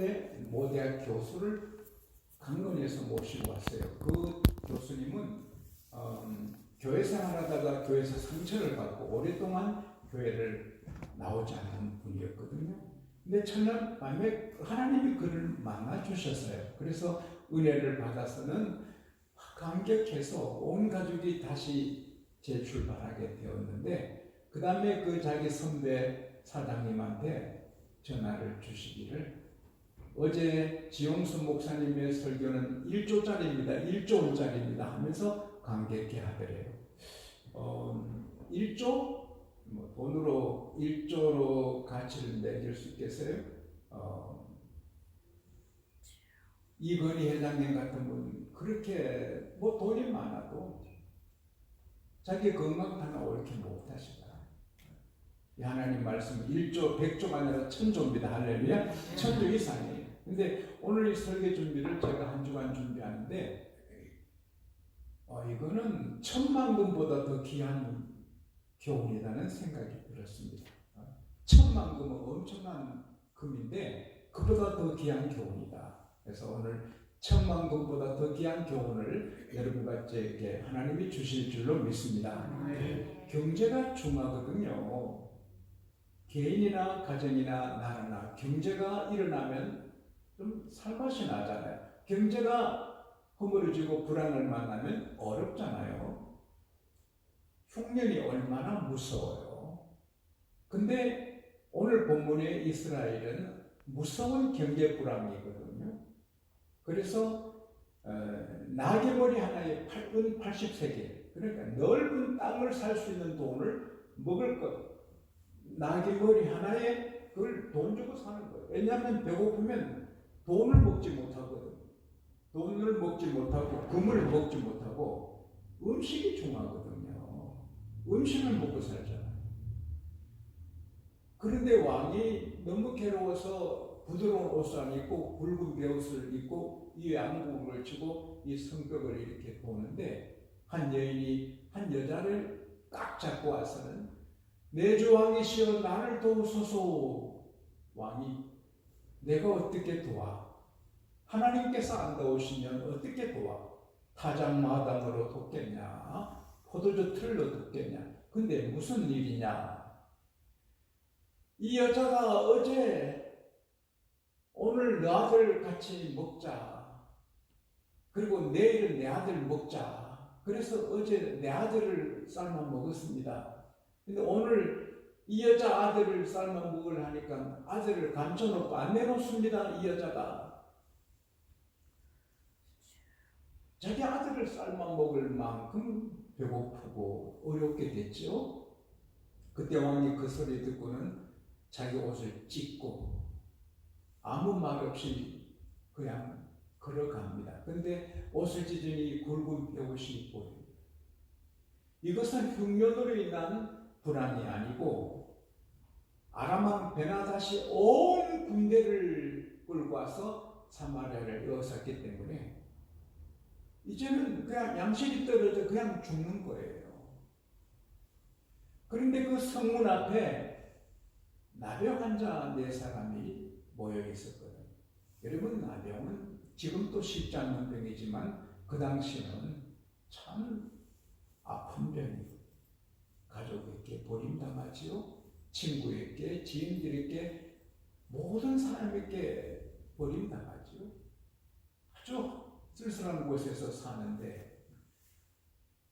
서울대 모대학 교수를 강론에서 모시고 왔어요. 그 교수님은 교회 생활하다가 교회에서 상처를 받고 오랫동안 교회를 나오지 않는 분이었거든요. 근데 첫날 밤에 하나님이 그를 만나 주셨어요. 그래서 은혜를 받아서는 감격해서 온 가족이 다시 재출발하게 되었는데, 그 다음에 그 자기 선배 사장님한테 전화를 주시기를, 어제 지용수 목사님의 설교는 1조짜리입니다. 1조 원짜리입니다 하면서 감격해 하더래요. 1조? 돈으로 1조로 가치를 매길 수 있겠어요? 이건희 회장님 같은 분 그렇게 돈이 많아도 자기 건강 하나 옳게 못하시더라. 하나님 말씀 1조, 100조가 아니라 1000조입니다. 할렐루야. 1000조 이상이에요. 근데 오늘 이 설교 준비를 제가 한 주간 준비하는데, 이거는 1000만금보다 더 귀한 교훈이라는 생각이 들었습니다. 1000만금은 엄청난 금인데 그보다 더 귀한 교훈이다. 그래서 오늘 1000만금보다 더 귀한 교훈을 여러분과 저에게 하나님이 주실 줄로 믿습니다. 경제가 중요하거든요. 개인이나 가정이나 나라나 경제가 일어나면 좀 살맛이 나잖아요. 경제가 허물어지고 불안을 만나면 어렵잖아요. 흉년이 얼마나 무서워요. 근데 오늘 본문의 이스라엘은 무서운 경제 불황이거든요. 그래서 나귀머리 하나에 은 80세겔, 그러니까 넓은 땅을 살 수 있는 돈을 먹을 것, 나귀머리 하나에 그걸 돈 주고 사는 거예요. 왜냐하면 배고프면 돈을 먹지 못하거든. 돈을 먹지 못하고 금을 먹지 못하고 음식이 중요하거든요. 음식을 먹고 살잖아요. 그런데 왕이 너무 괴로워서 부드러운 옷을 안 입고 굵은 베옷을 입고 이 양복을 치고 이 성벽을 이렇게 보는데, 한 여인이 한 여자를 딱 잡고 와서는 내 주 왕이시여 나를 도우소서. 왕이 내가 어떻게 도와? 하나님께서 안 도우시면 어떻게 도와? 타작마당으로 돕겠냐? 포도주 틀로 돕겠냐? 근데 무슨 일이냐? 이 여자가 어제 오늘 내 아들 같이 먹자. 그리고 내일은 내 아들 먹자. 그래서 어제 내 아들을 삶아 먹었습니다. 근데 오늘 이 여자 아들을 삶아 먹으려 하니까 아들을 감춰놓고 안 내놓습니다. 이 여자가 자기 아들을 삶아 먹을 만큼 배고프고 어렵게 됐죠. 그때 왕이 그 소리 듣고는 자기 옷을 찢고 아무 말 없이 그냥 걸어갑니다. 근데 옷을 찢으니 굵은 베옷이 보여요. 이것은 흉년으로 인한 불안이 아니고 아람왕 베나다시 온 군대를 끌고 와서 사마리아를 에워쌌기 때문에 이제는 그냥 양식이 떨어져 그냥 죽는 거예요. 그런데 그 성문 앞에 나병 환자 4사람이 모여 있었거든요. 여러분, 나병은 지금도 쉽지 않은 병이지만 그 당시는 참 아픈 병이고, 가족에게 버림당하지요. 친구에게, 지인들에게, 모든 사람에게 버림당하지요. 아주 쓸쓸한 곳에서 사는데,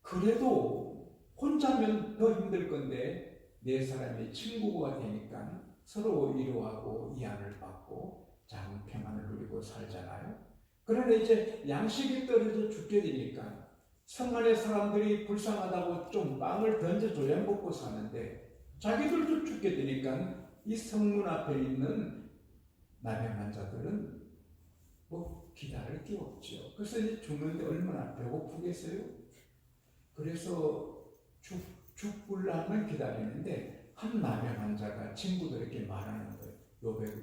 그래도 혼자면 더 힘들 건데 4사람이 친구가 되니까 서로 위로하고 위안을 받고 작은 평안을 누리고 살잖아요. 그런데 이제 양식이 떨어져 죽게 되니까 성 안의 사람들이 불쌍하다고 좀 빵을 던져줘야 먹고 사는데 자기들도 죽게 되니까 이 성문 앞에 있는 나병 환자들은 기다릴 게 없죠. 그래서 이제 죽는데 얼마나 배고프겠어요? 그래서 죽을라면 기다리는데 한 나병 환자가 친구들에게 말하는 거예요.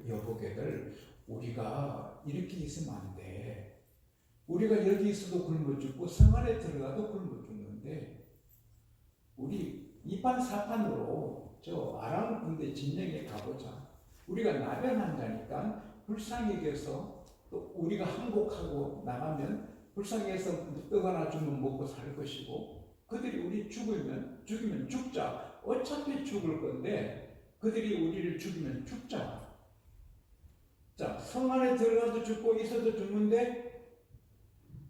여보게들, 우리가 이렇게 있으면 안 돼. 우리가 여기 있어도 굶어 죽고 성 안에 들어가도 굶어 죽는데 우리 이판 사판으로 저 아람 군대 진영에 가보자. 우리가 나병 환자니까 불쌍히 여겨서 또 우리가 항복하고 나가면 불쌍히 해서 떡 하나 주면 먹고 살 것이고, 그들이 우리 죽으면 죽자. 어차피 죽을 건데 그들이 우리를 죽이면 죽자. 자, 성 안에 들어가서 죽고 있어도 죽는데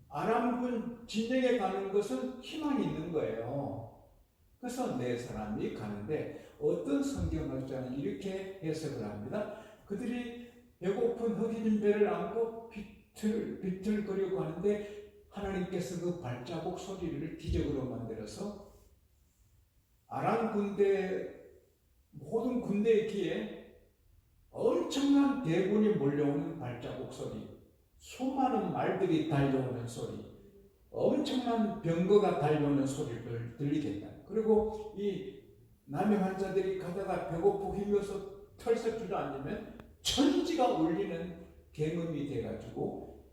아람군 진영에 가는 것은 희망이 있는 거예요. 그래서 네 사람이 가는데, 어떤 성경학자는 이렇게 해석을 합니다. 그들이 배고픈 흙인 배를 안고 비틀거리고 하는데 하나님께서 그 발자국 소리를 기적으로 만들어서 아람 군대, 모든 군대의 귀에 엄청난 대군이 몰려오는 발자국 소리, 수많은 말들이 달려오는 소리, 엄청난 병거가 달려오는 소리를 들리겠다. 그리고 이 남의 환자들이 가다가 배고프고 힘겨서 털썩 주저앉으면 천지가 울리는 경음이 돼가지고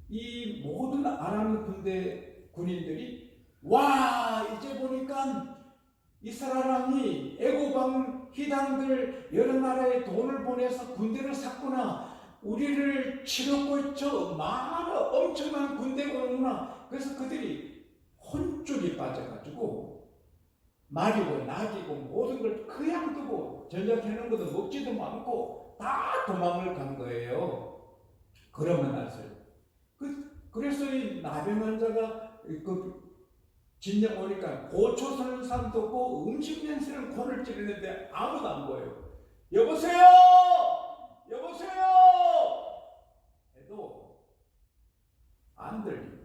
이 모든 아람 군대 군인들이, 와, 이제 보니까 이스라엘 왕이 애고방 희당들 여러 나라에 돈을 보내서 군대를 샀구나. 우리를 치렀고 있죠. 많은 엄청난 군대가 오는구나. 그래서 그들이 혼쭐이 빠져가지고 말이고 낙이고 모든 걸 그냥 두고 전쟁하는 것도 먹지도 않고 다 도망을 간 거예요. 그러면 나서요. 그래서 이 나병 환자가 그 진정 오니까 고초 서는 사람도 없고 음식 냄새는 코를 찌르는데 아무도 안 보여요. 여보세요! 여보세요! 해도 안 들려요.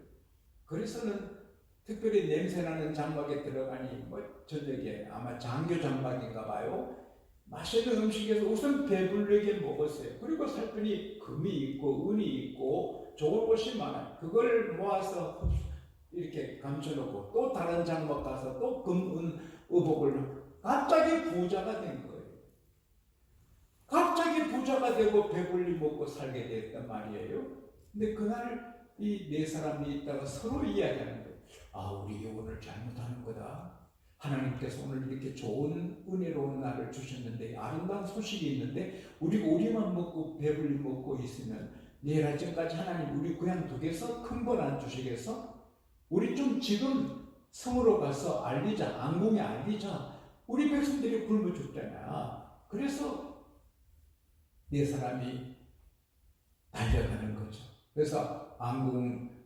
그래서는 특별히 냄새나는 장막에 들어가니 저녁에 아마 장교 장막인가 봐요. 맛있는 음식에서 우선 배불리게 먹었어요. 그리고 살펴니 금이 있고 은이 있고 좋은 것이 많아요. 그걸 모아서 이렇게 감춰놓고 또 다른 장막 가서 또 금, 은, 의복을, 갑자기 부자가 된 거예요. 갑자기 부자가 되고 배불리 먹고 살게 됐단 말이에요. 근데 그날 이 네 사람이 있다가 서로 이야기하는 거예요. 아, 우리 오늘 잘못하는 거다. 하나님께서 오늘 이렇게 좋은 은혜로운 날을 주셨는데, 아름다운 소식이 있는데 우리만 먹고 배불리 먹고 있으면 내일 아침까지 하나님 우리 그냥 두겠어? 큰 건 안 주시겠어? 우리 좀 지금 성으로 가서 알리자. 앙궁에 알리자. 우리 백성들이 굶어 죽잖아. 그래서 네 사람이 달려가는 거죠. 그래서 앙궁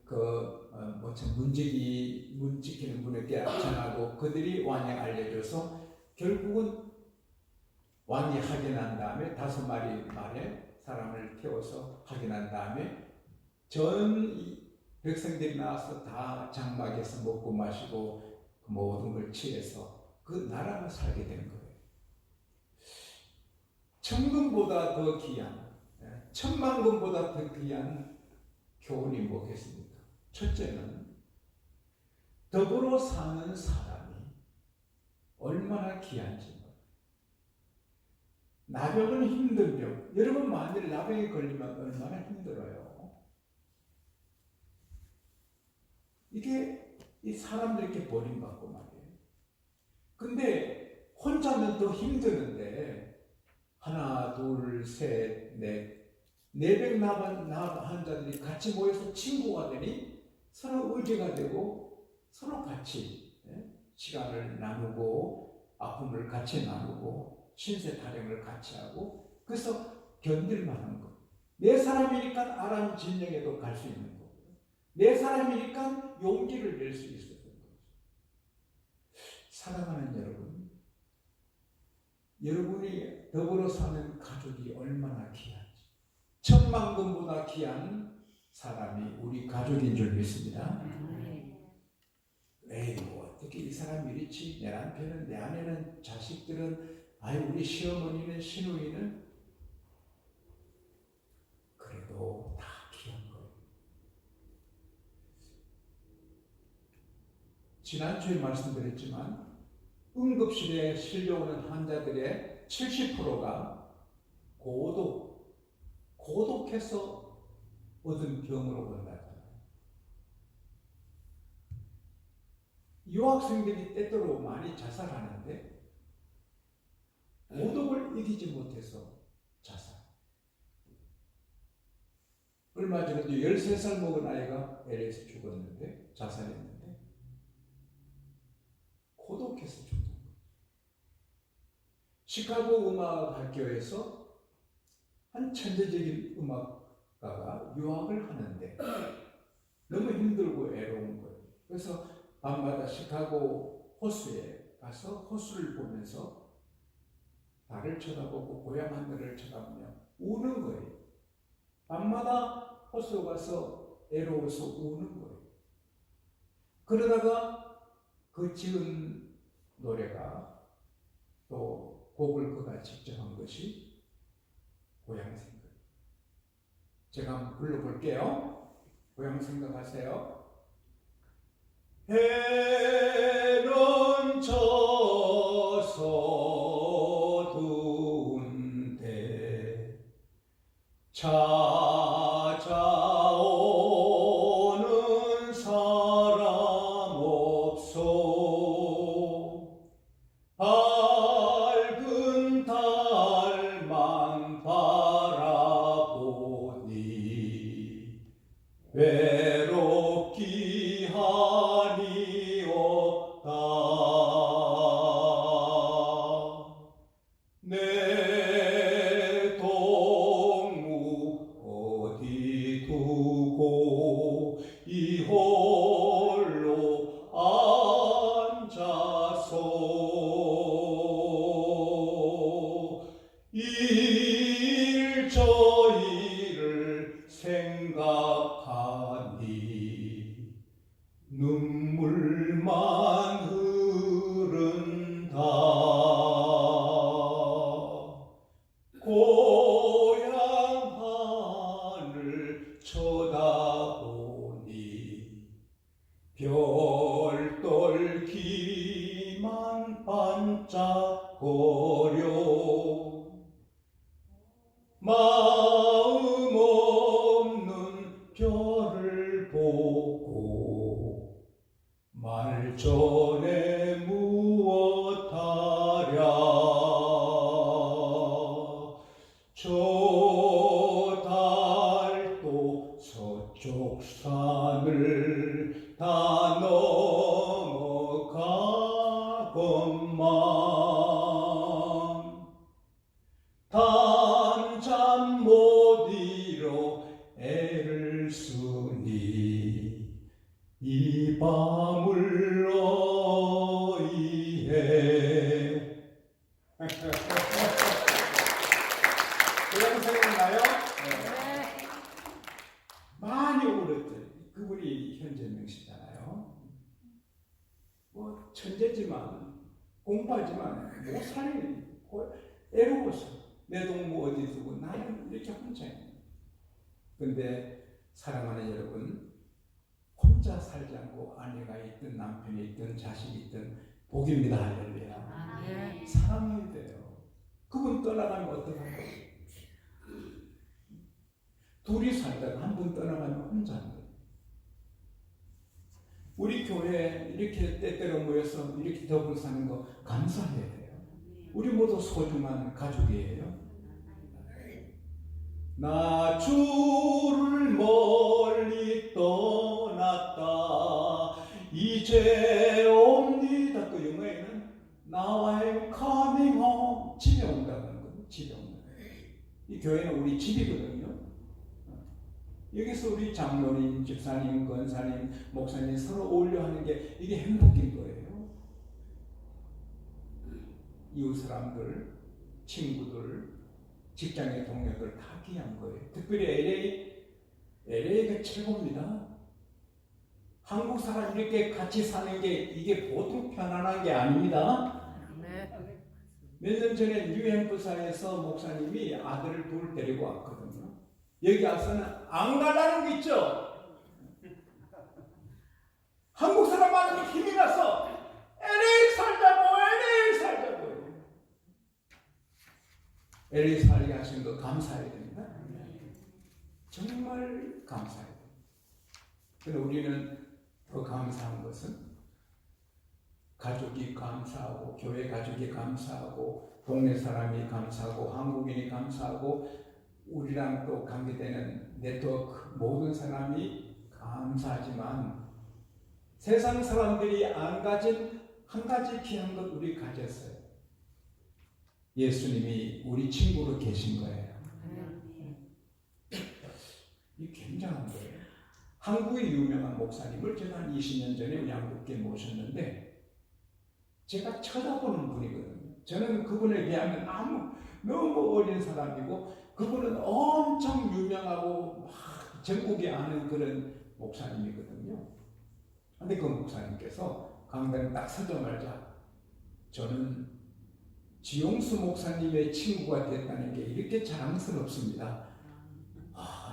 문 지키는 분에게 전하고 그들이 왕에 알려줘서 결국은 왕이 확인한 다음에 5마리 말에 사람을 태워서 확인한 다음에 전 백성들이 나와서 다 장막에서 먹고 마시고 그 모든 걸 취해서 그 나라가 살게 된 거예요. 천금보다 더 귀한, 천만금보다 더 귀한 교훈이 뭐겠습니까? 첫째는 더불어 사는 사람이 얼마나 귀한지. 나병은 힘든 병. 여러분 만일 나병에 걸리면 얼마나 힘들어요. 이게 이 사람들 이렇게 버림받고 말이에요. 근데 혼자면 더 힘드는데 하나, 둘, 셋, 넷, 400 환자들이 같이 모여서 친구가 되니 서로 의지가 되고 서로 같이 시간을 나누고 아픔을 같이 나누고 신세 타령을 같이 하고, 그래서 견딜만한 거. 내 사람이니까 아람 진영에도 갈 수 있는 거고, 내 사람이니까 용기를 낼 수 있었던 거죠. 사랑하는 여러분, 여러분이 더불어 사는 가족이 얼마나 귀한지, 천만금보다 귀한 사람이 우리 가족인 줄 믿습니다. 에이, 어떻게 이 사람이 이렇지? 내 남편은, 내 아내는, 자식들은, 우리 시어머니는, 시누이는, 그래도 다 귀한 거예요. 지난주에 말씀드렸지만 응급실에 실려오는 환자들의 70%가 고독해서 얻은 병으로 온다잖아요. 유학생들이 때때로 많이 자살하는데 고독을 이기지 못해서 자살. 얼마 전에도 13살 먹은 아이가 LA에서 죽었는데, 자살했는데, 고독해서 죽는 거예요. 시카고 음악학교에서 한 천재적인 음악가가 유학을 하는데 너무 힘들고 애로운 거예요. 그래서 밤마다 시카고 호수에 가서 호수를 보면서 달을 쳐다보고 고향 하늘을 쳐다보며 우는 거예요. 밤마다 호수 가서 애로워서 우는 거예요. 그러다가 그 지은 노래가 또 곡을 그가 직접 한 것이 고향생각. 제가 한번 불러볼게요. 고향 생각하세요. 해는 져서 둔데 찾아오는 사람 없소. 밝은 달만 바라보니 외롭기 하니 없다. 내 동무 어디 두고 이 홀로 앉아서 일저일을 생각하니 눈물만 흐른다. 고향 하늘 쳐다보니 별돌 길이만 반짝거려. 마음 없는 별을 보고 말 전에 무엇하랴. 저 달도 서쪽 산을 다 넘어가건만 잠 못 이뤄 애를 쓰니 이 밤을 어이해. 그런 생각나요? 네. 많이 울었죠. 그분이 현재명시잖아요. 뭐 천재지만 공부하지만 못 살이 애로워서 내 동무 어디 두고 나는 이렇게 혼자예요. 근데 사랑하는 여러분, 혼자 살지 않고 아내가 있든 남편이 있든 자식이 있든 복입니다. 할렐루야. 네. 사랑해야 돼요. 그분 떠나가면 어떡할까요? 둘이 살다가 한 분 떠나가면 혼자인데. 우리 교회에 이렇게 때때로 모여서 이렇게 더불어 사는 거 감사해야 돼요. 우리 모두 소중한 가족이에요. 나 주를 멀리 떠났다 이제 옵니다. 그 영어에는 Now I'm coming home. 집에 온다는 거예요. 집에 온다. 이 교회는 우리 집이거든요. 여기서 우리 장로님, 집사님, 권사님, 목사님 서로 어울려 하는 게 이게 행복인 거예요. 이웃 사람들, 친구들, 직장의 동료들 다 귀한 거예요. 특별히 LA가 최고입니다. 한국 사람 이렇게 같이 사는 게 이게 보통 편안한 게 아닙니다. 몇 년 전에 뉴햄프사에서 목사님이 아들을 둘 데리고 왔거든요. 여기 와서는 안 가려는 게 있죠. 한국 사람 많으면 힘이 나서 LA 살자고 LA 살게 하신 거 감사해야 됩니다. 정말 감사해야 돼요. 근데 우리는 더 감사한 것은 가족이 감사하고 교회 가족이 감사하고 동네 사람이 감사하고 한국인이 감사하고 우리랑 또 관계되는 네트워크 모든 사람이 감사하지만 세상 사람들이 안 가진 한 가지 귀한 것 우리 가졌어요. 예수님이 우리 친구로 계신 거예요. 이 굉장한 거예요. 한국의 유명한 목사님을 제가 한 20년 전에 우리 한국에 모셨는데 제가 쳐다보는 분이거든요. 저는 그분에 비하면 너무 어린 사람이고 그분은 엄청 유명하고 막 전국에 아는 그런 목사님이거든요. 근데 그 목사님께서 강단에 딱 서자마자 저는 지용수 목사님의 친구가 됐다는 게 이렇게 자랑스럽습니다.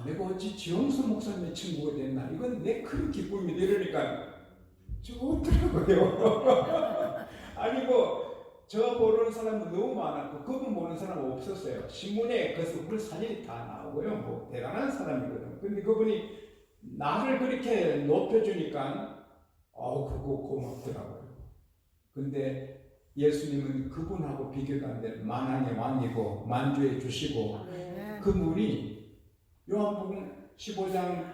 내가 어찌 지용수 목사님의 친구가 됐나? 이건 내 큰 기쁨이다. 이러니까 좋더라고요. 아니 저 모르는 사람은 너무 많았고 그분 모르는 사람은 없었어요. 신문에 그 사진이 다 나오고요. 대단한 사람이거든요. 근데 그분이 나를 그렇게 높여주니까 그거 고맙더라고요. 근데 예수님은 그분하고 비교가 안 되는 만왕의 왕이고 만주해 주시고 그분이 요한복음 15장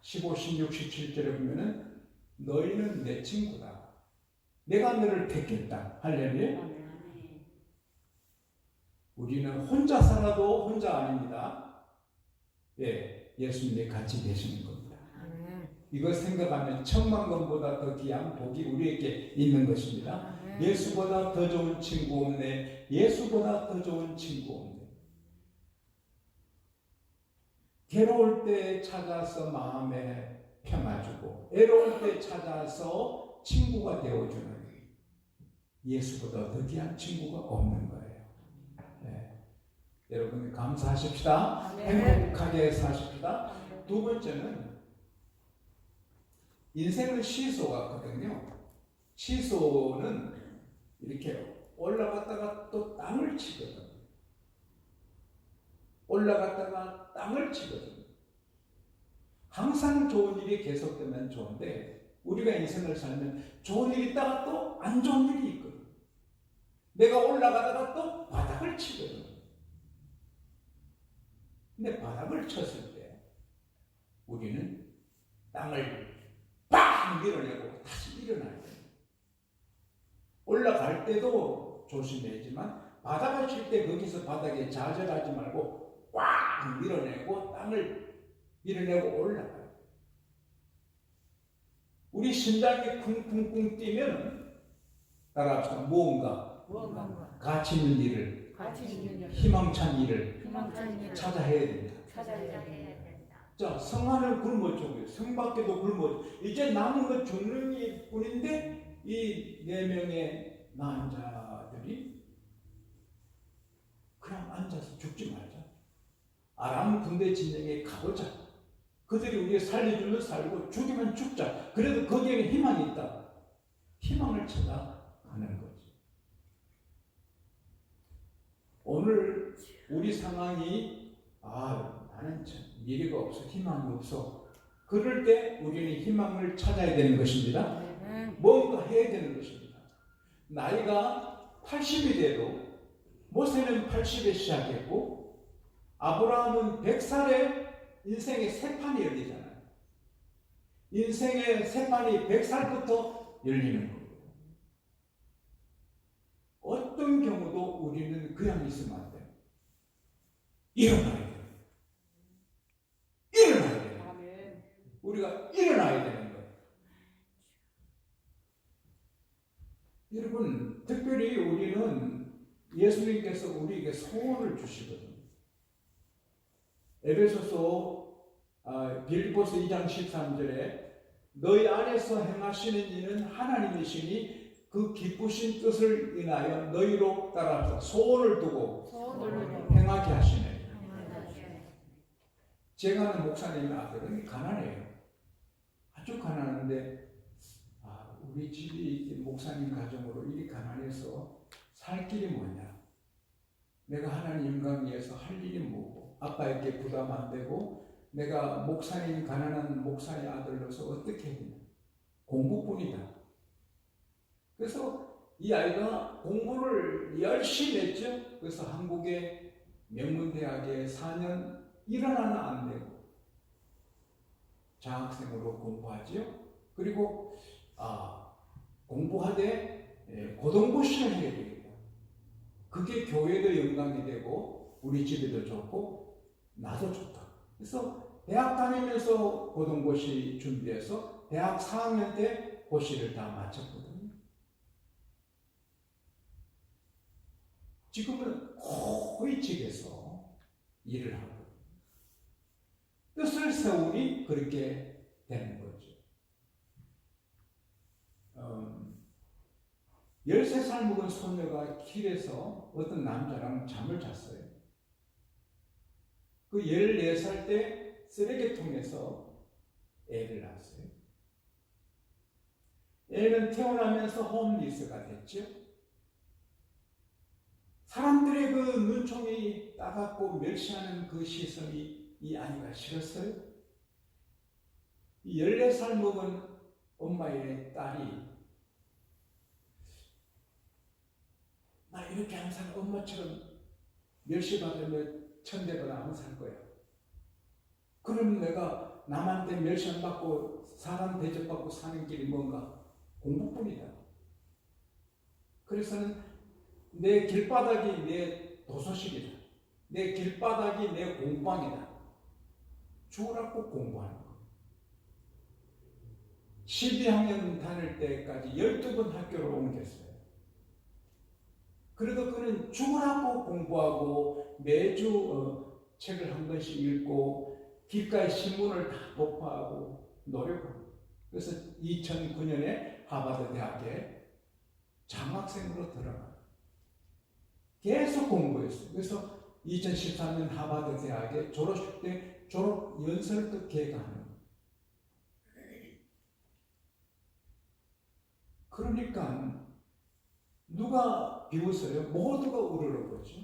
15, 16, 17절에 보면은 너희는 내 친구다. 내가 너를 택했다. 할렐루야. 우리는 혼자 살아도 혼자 아닙니다. 예수님이 같이 계시는 겁니다. 이거 생각하면 천만금보다 더 귀한 복이 우리에게 있는 것입니다. 예수보다 더 좋은 친구 없네. 예수보다 더 좋은 친구 없네. 괴로울 때 찾아서 마음에 평화주고 애로울 때 찾아서 친구가 되어주는 예수보다 더 귀한 친구가 없는 거예요. 여러분 감사하십시다. 행복하게 사십시다. 두 번째는 인생은 시소 같거든요. 시소는 이렇게 올라갔다가 또 땅을 치거든. 올라갔다가 땅을 치거든. 항상 좋은 일이 계속되면 좋은데 우리가 인생을 살면 좋은 일이 있다가 또 안 좋은 일이 있거든. 내가 올라가다가 또 바닥을 치거든. 근데 바닥을 쳤을 때 우리는 땅을 빵 밀어내고 다시 일어나야 돼. 올라갈 때도 조심해야지만 바닥을 칠 때 거기서 바닥에 좌절하지 말고 꽉 밀어내고 땅을 밀어내고 올라가요. 우리 심장이 쿵쿵쿵 뛰면 따라합시다. 무언가 가치 있는 일을 희망찬 일을 찾아 해야 됩니다. 자, 성화는 굶어줘요. 성 밖에도 굶어줘. 이제 남은 건 죽는 일 뿐인데 이 4명의 난자들이 그냥 앉아서 죽지 말자. 아람 군대 진영에 가보자. 그들이 우리 살려주면 살고 죽이면 죽자. 그래도 거기에는 희망이 있다. 희망을 찾아가는 거지. 오늘 우리 상황이 나는 참 미래가 없어. 희망이 없어. 그럴 때 우리는 희망을 찾아야 되는 것입니다. 뭔가 해야 되는 것입니다. 나이가 80이 돼도 모세는 80에 시작했고 아브라함은 100살에 인생의 새 판이 열리잖아요. 인생의 새 판이 100살부터 열리는 거예요. 어떤 경우도 우리는 그냥 있으면 안 돼요. 일어나야 돼요. 일어나야 돼요. 우리가 일어나야 되는 거예요. 여러분, 특별히 우리는 예수님께서 우리에게 소원을 주시거든요. 에베소서 빌립보서 2장 13절에 너희 안에서 행하시는 일은 하나님이시니 그 기쁘신 뜻을 인하여 너희로 따라서 소원을 두고 행하게 하시네. 제가 아는 목사님의 아들은 가난해요. 아주 가난한데 우리 집이 목사님 가정으로 이리 가난해서 살 길이 뭐냐. 내가 하나님 영광 위해서 할 일이 뭐고 아빠에게 부담 안 되고 내가 목사님 가난한 목사의 아들로서 어떻게 했냐. 공부뿐이다. 그래서 이 아이가 공부를 열심히 했죠. 그래서 한국의 명문대학에 4년 일어나는 안 되고 장학생으로 공부하지요. 그리고 공부하되 고등고시를 해야 됩니다. 그게 교회도 영광이 되고 우리 집에도 좋고 나도 좋다. 그래서 대학 다니면서 고등고시 준비해서 대학 4학년 때 고시를 다 마쳤거든요. 지금은 고위직에서 일을 하고 뜻을 세우니 그렇게 되는 거죠. 13살 먹은 소녀가 길에서 어떤 남자랑 잠을 잤어요. 그 14살 때 쓰레기통에서 애를 낳았어요. 애는 태어나면서 홈리스가 됐죠. 사람들의 그 눈총이 따갑고 멸시하는 그 시선이 이 아이가 싫었어요. 이 14살 먹은 엄마의 딸이 나 이렇게 항상 엄마처럼 멸시받으며 천대보다 안 살 거야. 그럼 내가 남한테 멸시받고 사람 대접받고 사는 길이 뭔가? 공부뿐이다. 그래서는 내 길바닥이 내 도서실이다. 내 길바닥이 내 공방이다. 죽으라고 공부하는 거. 12학년 다닐 때까지 12번 학교를 옮겼어요. 그래도 그는 죽으라고 공부하고 매주 책을 한 권씩 읽고 길가의 신문을 다 독파하고 노력하고 그래서 2009년에 하버드 대학에 장학생으로 들어가 계속 공부했어요. 그래서 2014년 하버드 대학에 졸업식 때 졸업 연설을 또 걔가 하는 거예요. 그러니까 누가 비웃어요? 모두가 우러러보죠.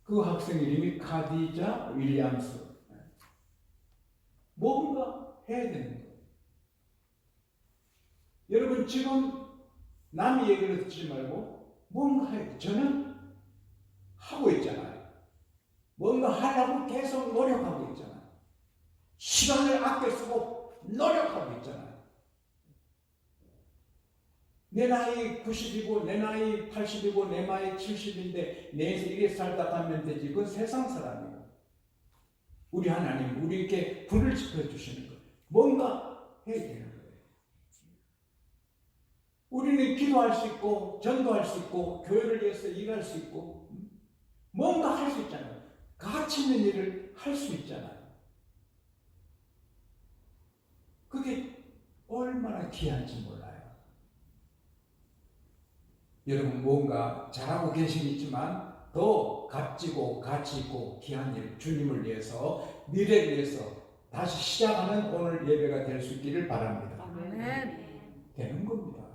그 학생 이름이 카디자 윌리엄스. 뭔가 해야 되는 거예요. 여러분 지금 남의 얘기를 듣지 말고 뭔가 해야 돼요. 저는 하고 있잖아요. 뭔가 하려고 계속 노력하고 있잖아요. 시간을 아껴 쓰고 노력하고 있잖아요. 내 나이 90이고 내 나이 80이고 내 나이 70인데 내에서 이래 살다 가면 되지. 그건 세상 사람이고 우리 하나님 우리에게 불을 지펴주시는 거예요. 뭔가 해야 되는 거예요. 우리는 기도할 수 있고 전도할 수 있고 교회를 위해서 일할 수 있고 뭔가 할 수 있잖아요. 가치 있는 일을 할 수 있잖아요. 그게 얼마나 귀한지 몰라요. 여러분 뭔가 잘하고 계시겠지만 더 값지고 가치 있고 귀한 일 주님을 위해서 미래를 위해서 다시 시작하는 오늘 예배가 될 수 있기를 바랍니다. 아멘. 되는 겁니다.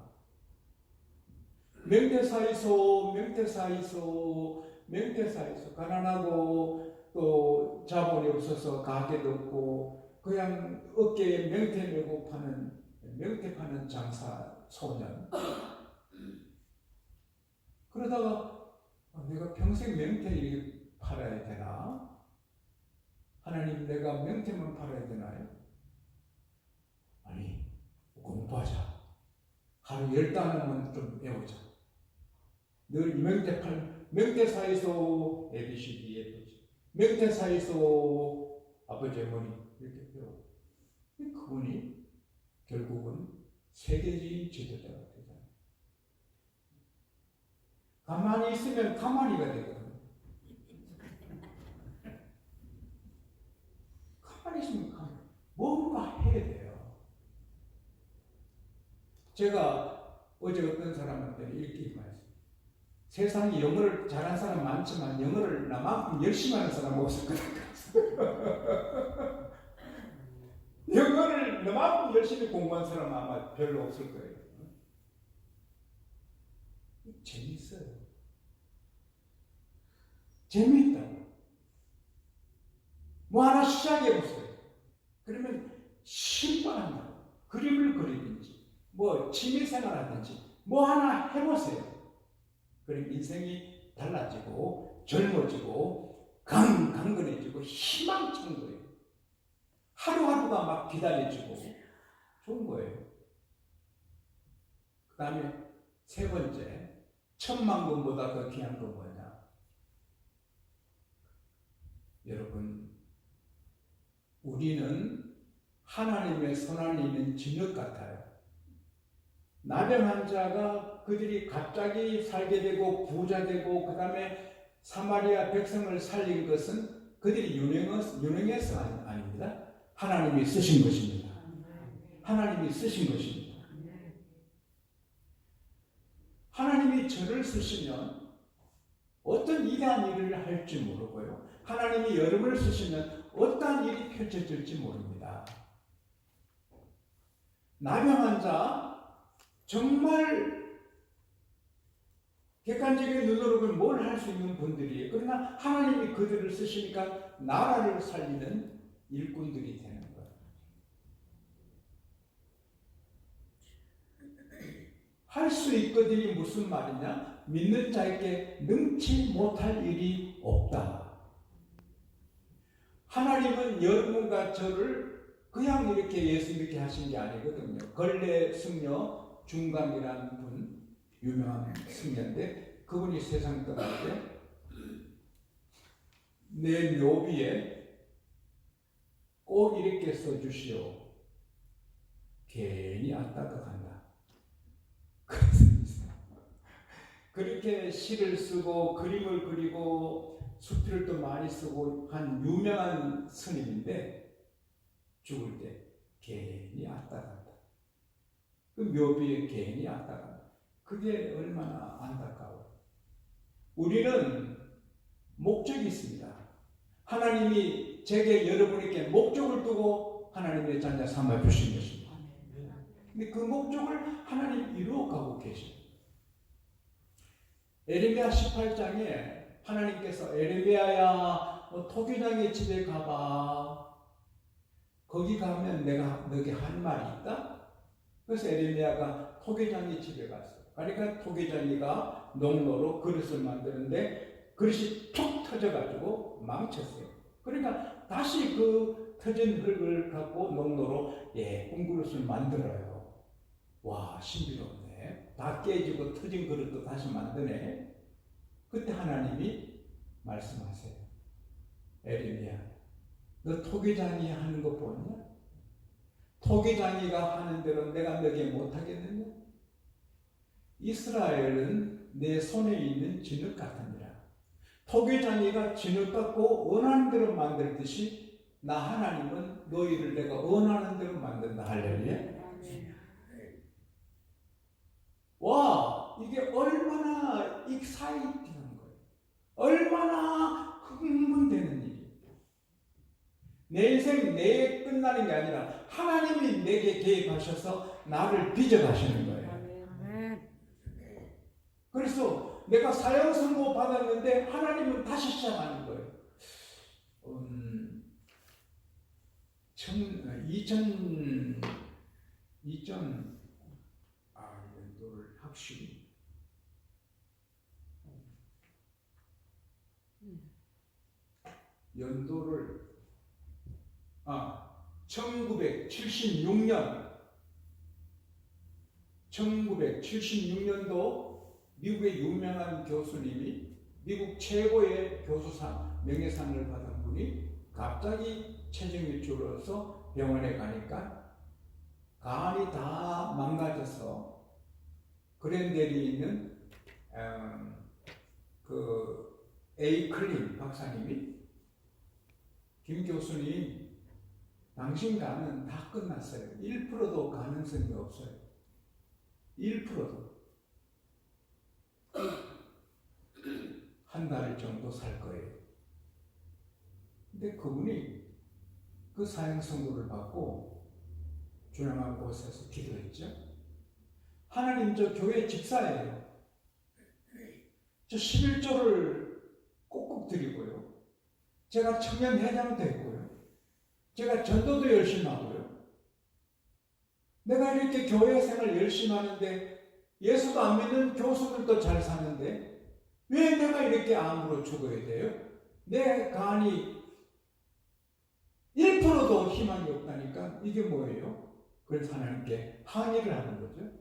명태사에서 가난하고 또 자본이 없어서 가게도 없고 그냥 어깨에 명태 메고 파는 명태 파는 장사 소년. 그러다가 내가 평생 명태 이렇게 팔아야 되나? 하나님 내가 명태만 팔아야 되나요? 아니 공부하자. 하루 10단어만 좀 배우자. 늘 명태사에서 ABCD 예쁘지. 명태사에서 아버지 어머니 이렇게 배우고 그분이 결국은 세계적인 지도자가 되잖아요. 가만히 있으면 가만히가 되거든요. 가만히 있으면 가만히. 뭔가 해야 돼요. 제가 어제 어떤 사람한테 이렇게 말했어요. 세상에 영어를 잘하는 사람 많지만 영어를 나만큼 열심히 하는 사람 없을 거다. 영어를 나만큼 열심히 공부한 사람 아마 별로 없을 거예요. 재밌어요. 재미있다고. 뭐 하나 시작해보세요. 그러면 신발한다고. 그림을 그리든지, 뭐 취미생활 하든지, 뭐 하나 해보세요. 그럼 인생이 달라지고, 젊어지고, 강건해지고 희망찬 거예요. 하루하루가 막 기다려지고 좋은 거예요. 그 다음에 세 번째, 10,000,000번보다 더 귀한 건 뭐냐? 여러분, 우리는 하나님의 손안에 있는 진흙 같아요. 나병 환자가 그들이 갑자기 살게 되고 부자 되고 그 다음에 사마리아 백성을 살린 것은 그들이 유능해서 아닙니다. 하나님이 쓰신 것입니다. 하나님이 쓰신 것입니다. 하나님이 저를 쓰시면 어떤 위대한 일을 할지 모르고요. 하나님이 여러분을 쓰시면 어떠한 일이 펼쳐질지 모릅니다. 나병 환자 정말 객관적인 눈으로 보면 뭘 할 수 있는 분들이에요. 그러나 하나님이 그들을 쓰시니까 나라를 살리는 일꾼들이 되는 거예요. 할 수 있거든이 무슨 말이냐? 믿는 자에게 능치 못할 일이 없다. 하나님은 여러분과 저를 그냥 이렇게 예수 믿게 하신 게 아니거든요. 걸레 승려 중감이라는 분, 유명한 승려인데 그분이 세상 떠날 때 내 묘비에 꼭 이렇게 써주시오. 괜히 왔다가 간다. 그렇게 시를 쓰고 그림을 그리고 수필을 또 많이 쓰고 한 유명한 스님인데 죽을 때 괜히 왔다 간다. 그 묘비에 괜히 왔다 간다. 그게 얼마나 안타까워요. 우리는 목적이 있습니다. 하나님이 제게 여러분에게 목적을 두고 하나님의 자녀 삼아 주신 것입니다. 근데 그 목적을 하나님 이루어가고 계십니다. 에레미야 18장에 하나님께서 에레미야야 토기장의 집에 가봐. 거기 가면 내가 너에게 할 말이 있다. 그래서 에레미야가 토기장의 집에 갔어요. 그러니까 토기장이가 농로로 그릇을 만드는데 그릇이 툭 터져가지고 망쳤어요. 그러니까 다시 그 터진 흙을 갖고 농로로 예쁜 그릇을 만들어요. 와, 신비롭네. 다 깨지고 터진 그릇도 다시 만드네. 그때 하나님이 말씀하세요. 에레미야, 너 토기장이 하는 거 보냐? 토기장이가 하는 대로 내가 너에게 못하겠느냐? 이스라엘은 내 손에 있는 진흙 같으니라. 토기장이가 진흙 갖고 원하는 대로 만들듯이 나 하나님은 너희를 내가 원하는 대로 만든다. 할렐루야. 와, 이게 얼마나 익사이팅한 거예요. 얼마나 흥분되는 일이에요. 내 인생 내에 끝나는 게 아니라 하나님이 내게 개입하셔서 나를 빚어가시는 거예요. 그래서 내가 사형 선고 받았는데 하나님은 다시 시작하는 거예요. 2000 연도를 확실히 연도를 1976년도 미국의 유명한 교수님이 미국 최고의 교수상 명예상을 받은 분이 갑자기 체중이 줄어서 병원에 가니까 간이 다 망가져서 그랜델이 있는 그 에이클린 박사님이 김 교수님 당신 간은 다 끝났어요. 1%도 가능성이 없어요. 1%도. 한 달 정도 살 거예요. 근데 그분이 그 사형 선고를 받고 조용한 곳에서 기도했죠. 하나님, 저 교회 집사예요. 저 11조를 꼭꼭 드리고요. 제가 청년회장도 했고요. 제가 전도도 열심히 하고요. 내가 이렇게 교회 생활 열심히 하는데 예수도 안 믿는 교수들도 잘 사는데 왜 내가 이렇게 암으로 죽어야 돼요? 내 간이 1%도 희망이 없다니까 이게 뭐예요? 그래서 하나님께 항의를 하는 거죠.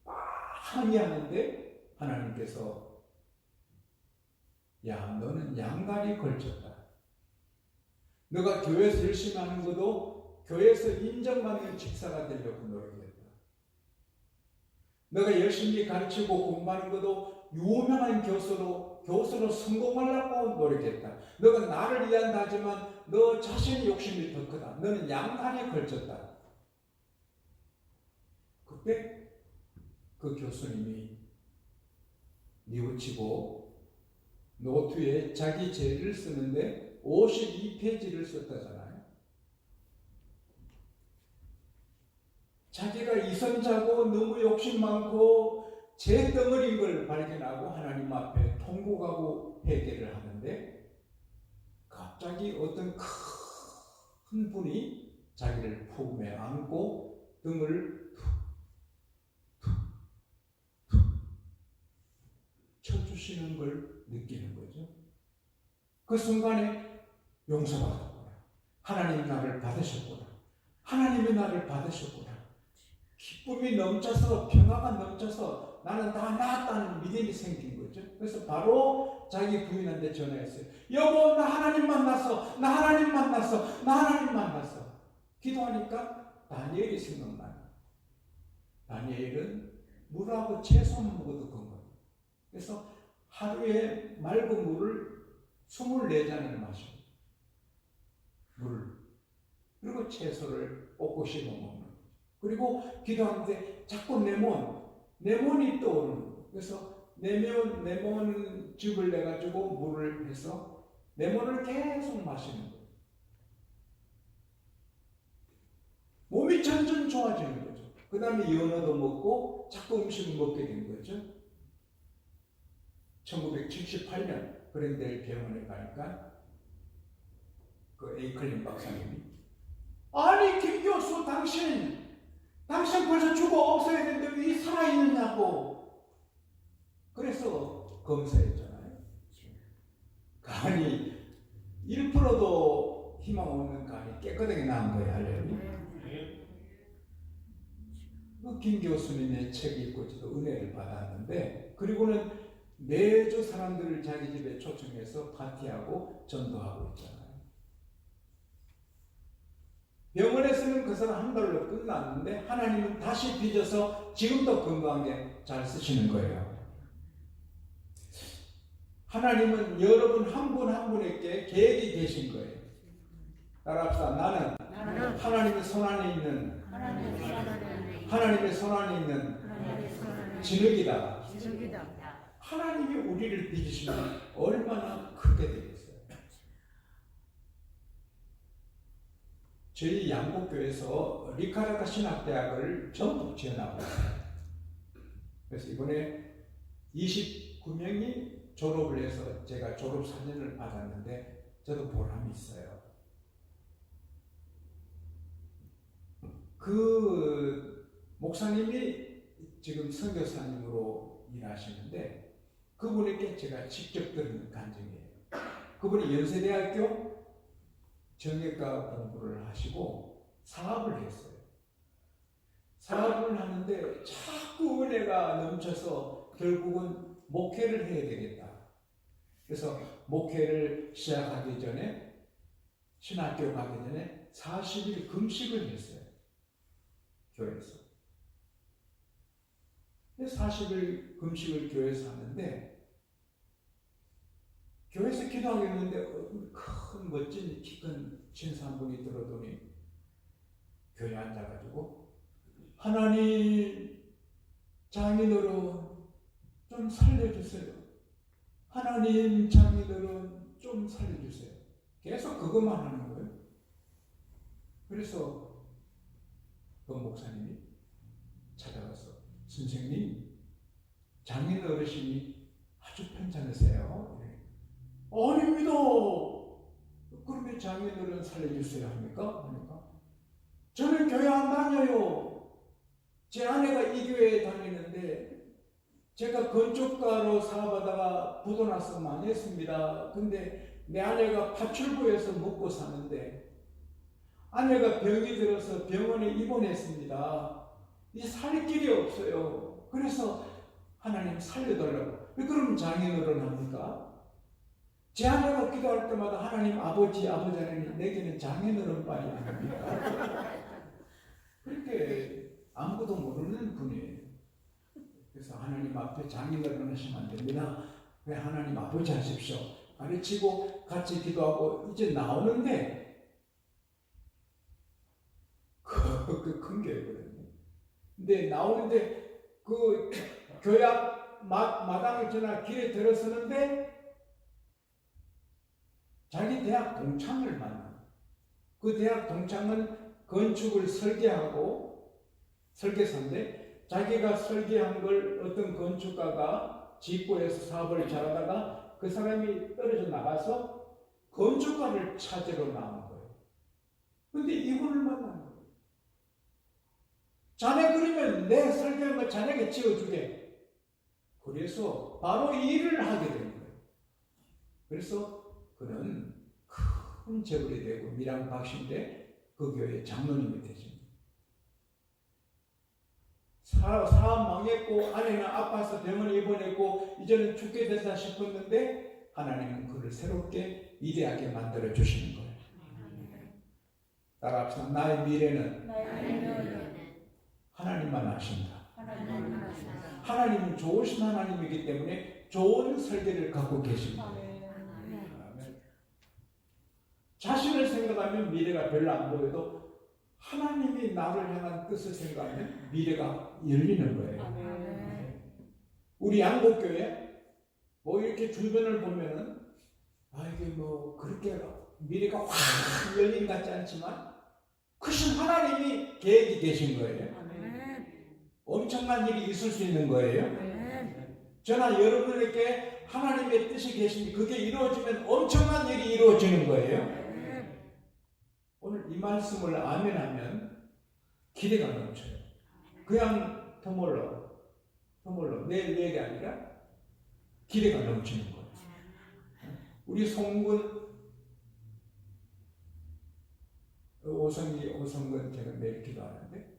항의하는데 하나님께서 야 너는 양갈이 걸쳤다. 너가 교회에서 열심히 하는 것도 교회에서 인정받는 집사가 되려고 노력했다. 너가 열심히 가르치고 공부하는 것도 유명한 교수로 성공하려고 노력했다. 너가 나를 위한다 하지만 너 자신의 욕심이 더 크다. 너는 양다리에 걸쳤다. 그때 그 교수님이 뉘우치고 노트에 자기 죄를 쓰는데 52페이지를 썼다잖아요. 자기가 이선자고 너무 욕심 많고 죄 덩어리인 걸 발견하고 하나님 앞에 통곡하고 회개를 하는데 갑자기 어떤 큰 분이 자기를 품에 안고 등을 쳐주시는 걸 느끼는 거죠. 그 순간에 용서받았구나. 하나님 나를 받으셨구나. 하나님이 나를 받으셨구나. 기쁨이 넘쳐서 평화가 넘쳐서 나는 다 나았다는 믿음이 생긴 거죠. 그래서 바로 자기 부인한테 전화했어요. 여보 나 하나님 만났어. 나 하나님 만났어. 나 하나님 만났어. 기도하니까 다니엘이 생각나요. 다니엘은 물하고 채소만 먹어도 건강해요. 그래서 하루에 맑은 물을 24잔을 마셔요. 물. 그리고 채소를 볶고 씹어 먹는 거예요. 그리고 기도하는데 자꾸 레몬이 떠오르는 거예요. 그래서 레몬 즙을 내가지고 물을 해서 레몬을 계속 마시는 거예요. 몸이 점점 좋아지는 거죠. 그 다음에 연어도 먹고 자꾸 음식을 먹게 된 거죠. 1978년 그랜델 병원에 가니까 그 에이클린 박사님이 아니 김 교수 당신 벌써 죽어 없어야 되는데 왜 살아있느냐고. 그래서 검사했잖아요. 간이 1%도 희망 없는 간이 깨끗하게 나은 거예요. 할렐루야. 그 김 교수님의 책이 있고 저도 은혜를 받았는데 그리고는 매주 사람들을 자기 집에 초청해서 파티하고 전도하고 있잖아요. 병원에서는 그 사람 한 달로 끝났는데 하나님은 다시 빚어서 지금도 건강하게 잘 쓰시는 거예요. 하나님은 여러분 한 분 한 분에게 계획이 계신 거예요. 따라합시다. 나는 하나님의 손 안에 있는 진흙이다. 하나님이 우리를 빚으시면 얼마나 크게 되겠어요. 저희 양복교에서 리카르타 신학대학을 전부 지원하고 있어요. 그래서 이번에 29명이 졸업을 해서 제가 졸업사진을 받았는데 저도 보람이 있어요. 그 목사님이 지금 선교사님으로 일하시는데 그분에게 제가 직접 들은 간증이에요. 그분이 연세대학교 정형외과 공부를 하시고 사업을 했어요. 사업을 하는데 자꾸 은혜가 넘쳐서 결국은 목회를 해야 되겠다. 그래서 목회를 시작하기 전에 신학교 가기 전에 40일 금식을 했어요. 교회에서. 40일 금식을 교회에서 하는데 교회에서 기도하겠는데 큰 멋진 키 큰 신사 한 분이 들어오더니 교회에 앉아가지고 하나님 장인어른 좀 살려주세요. 하나님 장인어른 좀 살려주세요. 계속 그것만 하는 거예요. 그래서 그 목사님이 찾아가서 선생님 장인 어르신이 아주 편찮으세요. 아닙니다. 그러면 장인어른 살려주세요 합니까? 하니까 저는 교회 안 다녀요. 제 아내가 이 교회에 다니는데 제가 건축가로 사업하다가 부도 나서 망했습니다. 근데 내 아내가 파출부에서 먹고 사는데 아내가 병이 들어서 병원에 입원했습니다. 이 살 길이 없어요. 그래서 하나님 살려달라고. 왜 그럼 장인어른 합니까? 제 아내가 기도할 때마다 하나님 아버지 하나님 내게는 장인어른빨이 아닙니까? 그렇게 아무것도 모르는 분이에요. 그래서 하나님 앞에 장인어른 하시면 안 됩니다. 왜 하나님 아버지 하십시오. 가르치고 같이 기도하고 이제 나오는데 그 큰 교회거든요. 근데 나오는데 그 교약 마당에 지나 길에 들어서는데 자기 대학 동창을 만나. 그 대학 동창은 건축을 설계하고 설계사인데 자기가 설계한 걸 어떤 건축가가 직구해서 사업을 잘하다가 그 사람이 떨어져 나가서 건축가를 찾으러 나온 거예요. 근데 이분을 만난 거예요. 자네 그러면 내 설계한 거 자네가 지어주게. 그래서 바로 이 일을 하게 된 거예요. 그래서 그는 큰 재벌이 되고 밀양박씨인데 그 교회 장로님이 되십니다. 사업 망했고 아내는 아파서 병원에 입원했고 이제는 죽게 됐다 싶었는데 하나님은 그를 새롭게 위대하게 만들어 주시는 거예요. 따라합시다. 나의 미래는 하나님만 아신다. 하나님은 좋으신 하나님이기 때문에 좋은 설계를 갖고 계십니다. 자신을 생각하면 미래가 별로 안 보여도 하나님이 나를 향한 뜻을 생각하면 미래가 열리는 거예요. 우리 양복교회 뭐 이렇게 주변을 보면은 이게 뭐 그렇게 미래가 확 열린 것 같지 않지만 크신 하나님이 계획이 되신 거예요. 엄청난 일이 있을 수 있는 거예요. 저나 여러분에게 하나님의 뜻이 계신데 그게 이루어지면 엄청난 일이 이루어지는 거예요. 오늘 이 말씀을 아멘하면 기대가 넘쳐요. 그냥 터몰로 내 얘기 아니라 기대가 넘치는 거예요. 우리 송군 오성근 제가 매일 기도하는데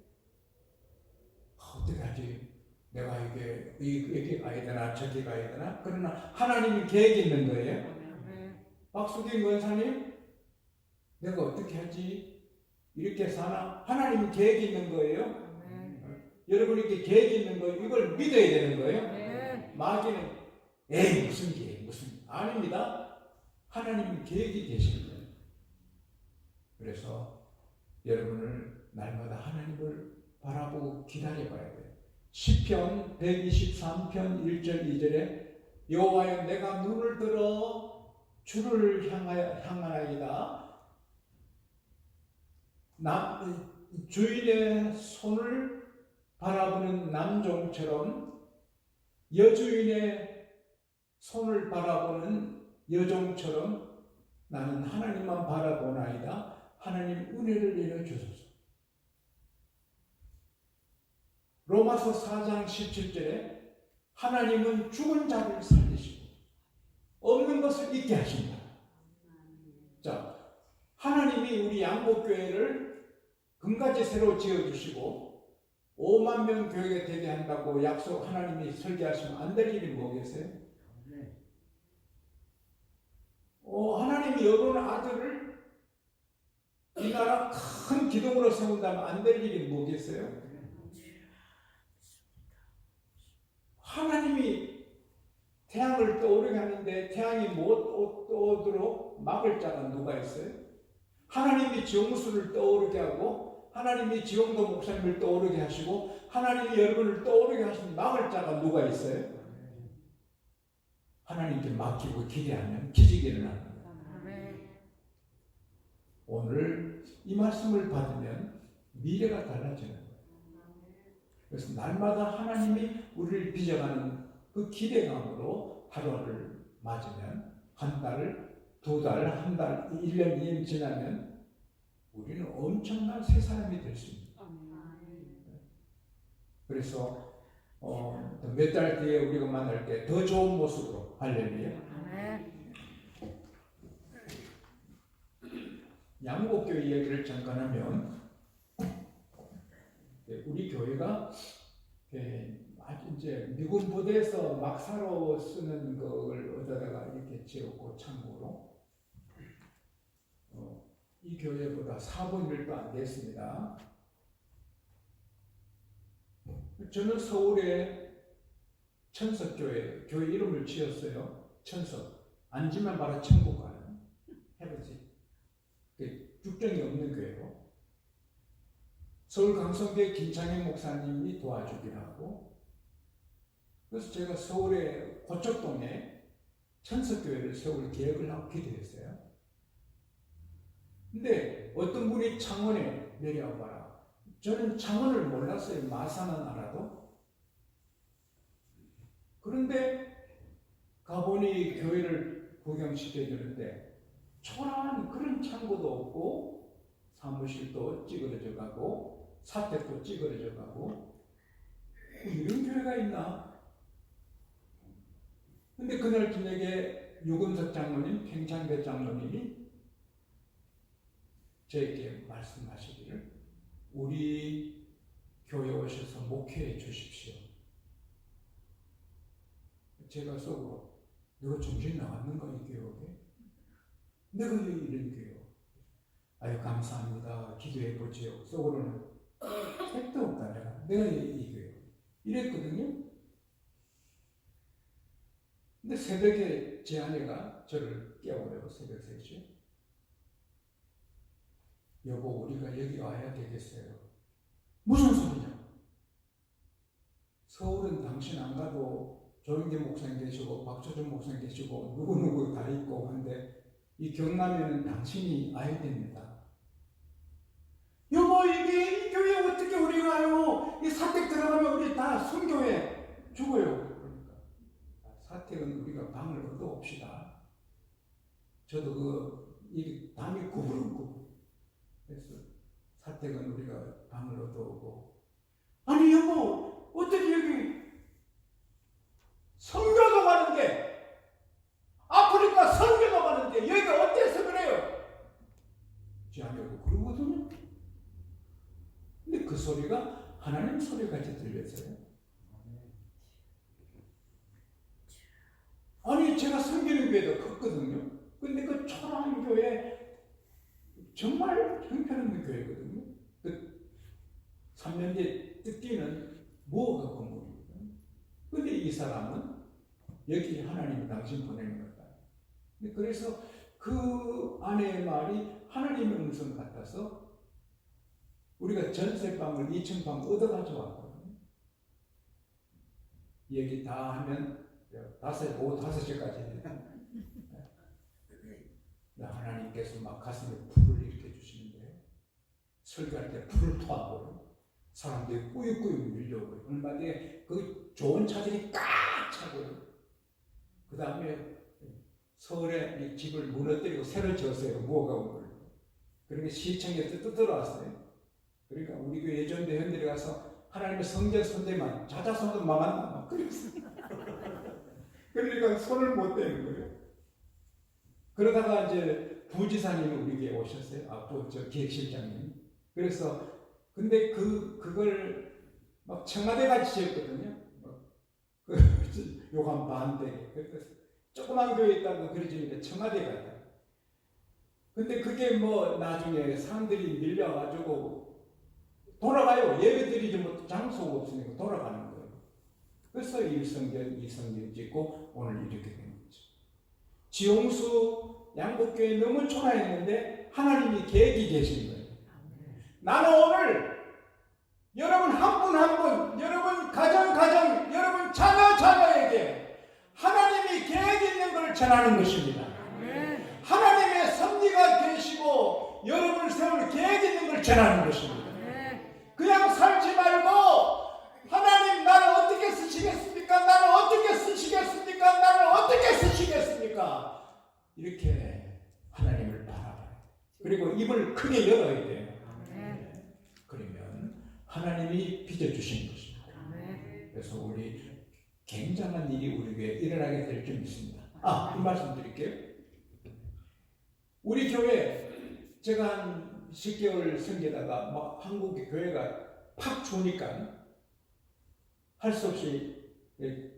어떻게 하지? 내가 이게 가야 되나 저기 가야 되나? 그러나 하나님이 계획이 있는 거예요. 박수긴 권사님 내가 어떻게 하지? 이렇게 사나? 하나님이 계획이 있는 거예요. 여러분에게 계획이 있는 거예요. 이걸 믿어야 되는 거예요. 마귀는 에이 무슨 계획 아닙니다. 하나님은 계획이 계신 거예요. 그래서 여러분을 날마다 하나님을 바라보고 기다려봐야 돼요. 시편 123편 1절 2절에 여호와여 내가 눈을 들어 주를 향하나이다. 주인의 손을 바라보는 남종처럼 여주인의 손을 바라보는 여종처럼 나는 하나님만 바라보나이다. 하나님 은혜를 내려주소서. 로마서 4장 17절에 하나님은 죽은 자를 살리시고 없는 것을 있게 하신다. 자, 하나님이 우리 양복교회를 금같이 새로 지어주시고 5만 명 교회가 되게 한다고 약속 하나님이 설계하시면 안 될 일이 뭐겠어요? 하나님이 여러분 아들을 이 나라 큰 기둥으로 세운다면 안 될 일이 뭐겠어요? 하나님이 태양을 떠오르게 하는데 태양이 못 떠오르도록 막을 자가 누가 있어요? 하나님이 정수를 떠오르게 하고 하나님이 지용도 목사님을 떠오르게 하시고 하나님이 여러분을 떠오르게 하시는 막을 자가 누가 있어요? 하나님께 맡기고 기대하면 기적이 일어나는 거예요. 오늘 이 말씀을 받으면 미래가 달라지는 거예요. 그래서 날마다 하나님이 우리를 빚어가는 그 기대감으로 하루를 맞으면 한 달, 두 달, 한 달, 1년, 2년 지나면 우리는 엄청난 새 사람이 될 수 있습니다. 그래서 몇 달 뒤에 우리가 만날 때 더 좋은 모습으로 할렐루야. 양복교회 이야기를 잠깐 하면 우리 교회가 이제 미군 부대에서 막사로 쓰는 걸 얻어다가 이렇게 지었고 참고로 이 교회보다 4분의 1도 안 됐습니다. 저는 서울에 천석교회 교회 이름을 지었어요. 천석 앉으면 바로 천국 가는 해보지. 죽정이 없는 교회로 서울 강성교회 김창현 목사님이 도와주기로 하고 그래서 제가 서울의 고척동에 천석교회를 세울 계획을 하고 기도했어요. 근데 어떤 분이 창원에 내려와 봐라. 저는 창원을 몰랐어요. 마산은 알아도. 그런데 가보니 교회를 구경시켜주는데 초라한 그런 창고도 없고 사무실도 찌그러져 가고 사택도 찌그러져 가고 이런 교회가 있나? 근데 그날 저녁에 유금석 장로님, 팽창대 장로님이 저에게 말씀하시기를 우리 교회 오셔서 목회해 주십시오. 제가 속으로 너가 정신 나갔는가 이 교회? 내가 왜 이런 교회? 아유 감사합니다. 기도해 보지요. 속으로는 택도 없다. 내가 이 교회 이랬거든요. 근데 새벽에 제 아내가 저를 깨워요. 새벽 3시에. 여보 우리가 여기 와야 되겠어요. 무슨 소리냐? 서울은 당신 안 가도 조영기 목사님 계시고 박초준 목사님 계시고 누구누구 다 있고 한데 이 경남에는 당신이 와야 됩니다. 여보 이게 이 교회 어떻게 우리가 와요? 이 사택 들어가면 우리 다 순교회 죽어요. 그러니까 사택은 우리가 방을 얻어옵시다. 저도 이 담이 구부러고 그래서 사택은 우리가 방을 얻어오고 아니 여보 어떻게 여기 선교도 가는데 아프리카 선교도 가는데 여기가 어때서 그래요? 제 아내가 그러거든요. 근데 그 소리가 하나님 소리같이 들렸어요. 아니 제가 섬기는 교회도 컸거든요. 근데 그 초라한 교회 정말 형편없는 교회거든요. 그 3년 뒤에 뜯기는 무허가 건물이거든요. 근데 이 사람은 여기 하나님이 당신 보내는 거다. 그래서 그 아내의 말이 하나님의 음성 같아서 우리가 전세방을 2층방 얻어가지고 왔거든요. 얘기 다 하면 오후 5시까지 하나님께서 막 가슴에 불을 일으켜 주시는데 설교할 때 불을 토하고요. 사람들이 꾸역꾸역 밀려오고요. 얼마 뒤에 그 좋은 차들이 꽉 차고요. 그 다음에 서울에 이 집을 무너뜨리고 새로 지었어요. 무허가 건물. 그러니까 시청에서 또 들어왔어요. 그러니까 우리 교회 예전대 현들이 가서 하나님의 성전 선대만 자자손도 망한다 막 그랬어요. 그러니까 손을 못 대는 거예요. 그러다가 이제 부지사님이 우리 교회에 오셨어요. 저 기획실장님. 그래서 근데 그걸 막 청와대 같이 지었거든요. 요한 반대. 그래서 조그만 교회 있다고 그러지니까 청와대 같아요. 근데 그게 뭐 나중에 사람들이 밀려가지고 돌아가요. 예배 드리지 못 장소가 없으니까 돌아가는 거예요. 그래서 1성전, 2성전 짓고 오늘 이렇게 된 거죠. 지용수 양복교회 너무 초라했는데 하나님이 계획이 계신 거예요. 나는 오늘 여러분 한 분 한 분, 여러분 가정, 여러분 자녀에게 하나님이 계획이 있는 걸 전하는 것입니다. 하나님의 섭리가 계시고 여러분을 세울 계획이 있는 걸 전하는 것입니다. 그냥 살지 말고 하나님 나를 어떻게 쓰시겠습니까? 나를 어떻게 쓰시겠습니까? 나를 어떻게 쓰시겠습니까? 이렇게 하나님을 바라봐요. 그리고 입을 크게 열어야 돼요. 그러면 하나님이 빚어주신 것입니다. 그래서 우리 굉장한 일이 우리 교회에 일어나게 될 줄 믿습니다. 이 말씀 드릴게요. 우리 교회 제가 한 10개월 섬기다가 막 한국의 교회가 팍 추우니까 할 수 없이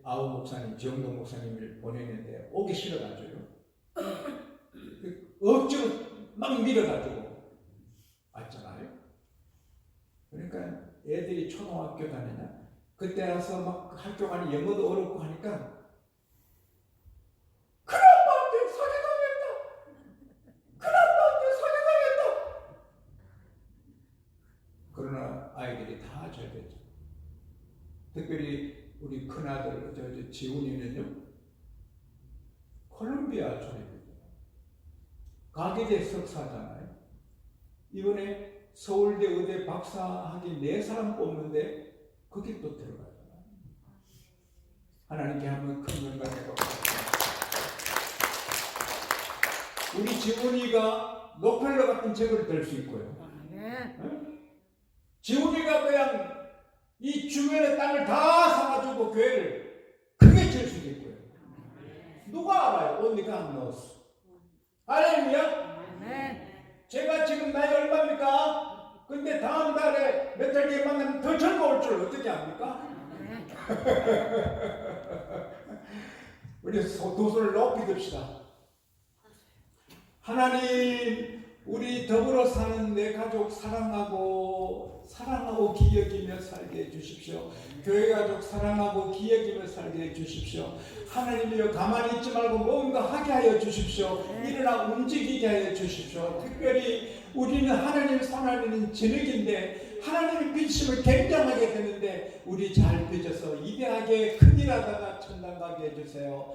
아우 목사님, 지영동 목사님을 보냈는데 오기 싫어가지고요. 억지로 막 밀어가지고 왔잖아요. 그러니까 애들이 초등학교 다니냐? 그때 와서 막 학교 가니 영어도 어렵고 하니까 큰아빠한테 사기당했다! 큰아빠한테 사기당했다! 그러나 아이들이 다 잘 됐죠. 특별히 우리 큰아들 지훈이는요, 콜롬비아 졸업했어요. 가계대 석사잖아요. 이번에 서울대 의대 박사학위 4사람 뽑는데 거기 또 들어가잖아요. 하나님께 한번 큰 영광을 받습니다. 우리 지훈이가 노펠러 같은 책을 들 수 있고요. 지훈이가 그냥 이 주변의 땅을 다 사가지고 교회를 크게 칠 수도 있고요. 누가 알아요? 언니가 안 넣었어. 할렐루야. 제가 지금 나이 얼마입니까? 근데 다음 달에 몇 달 뒤에 만나면 더 젊어올 줄 어떻게 압니까? 우리 두 손을 높이 듭시다. 하나님, 우리 더불어 사는 내 가족 사랑하고 기여기며 살게 해주십시오. 교회 가족 사랑하고 기여기며 살게 해주십시오. 하나님이여, 가만히 있지 말고 뭔가 하게 하여 주십시오. 일어나 움직이게 하여 주십시오. 특별히 우리는 하나님 손안에는 진흙인데 하나님의 빚심을 굉장하게 되는데 우리 잘 빚어서 위대하게 큰일 하다가 천당 가게 해주세요.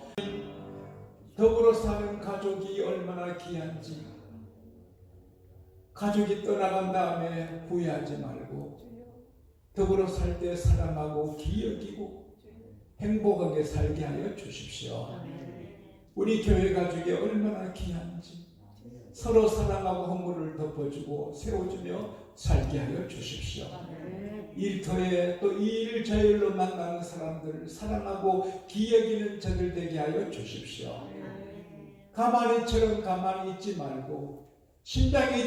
더불어 사는 가족이 얼마나 귀한지, 가족이 떠나간 다음에 후회하지 말고 더불어 살 때 사랑하고 기여기고 행복하게 살게 하여 주십시오. 우리 교회 가족이 얼마나 귀한지 서로 사랑하고 허물을 덮어주고 세워주며 살게 하여 주십시오. 일터에 또 이 일 저 일로 만나는 사람들을 사랑하고 기여기는 저들 되게 하여 주십시오. 가만히처럼 가만히 있지 말고 심장이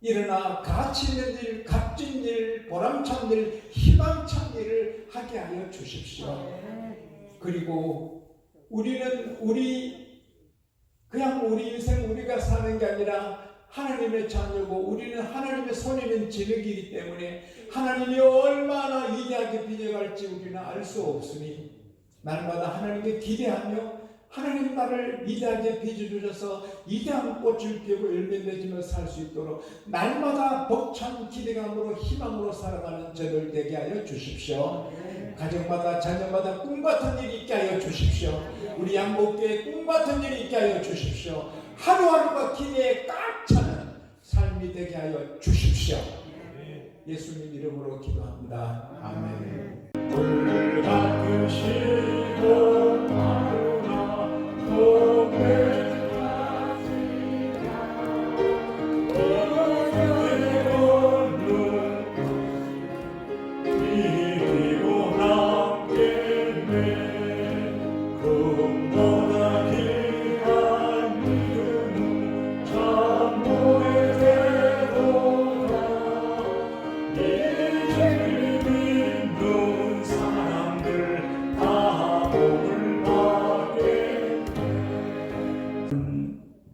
일어나 가치 있는 일, 값진 일, 보람찬 일, 희망찬 일을 하게 하여 주십시오. 그리고 우리는 그냥 우리 인생 우리가 사는 게 아니라 하나님의 자녀고 우리는 하나님의 손에는 진흙이기 때문에 하나님이 얼마나 위대하게 빚어갈지 우리는 알 수 없으니 날마다 하나님께 기대하며 하나님 나를 위대하게 빚어주셔서 위대한 꽃을 피우고 열매 맺으며 살 수 있도록 날마다 벅찬 기대감으로 희망으로 살아가는 저들 되게 하여 주십시오. 가정마다 자녀마다 꿈같은 일이 있게 하여 주십시오. 우리 양복교에 꿈같은 일이 있게 하여 주십시오. 하루하루가 기대에 꽉 차는 삶이 되게 하여 주십시오. 예수님 이름으로 기도합니다. 아멘. 물 닦으시고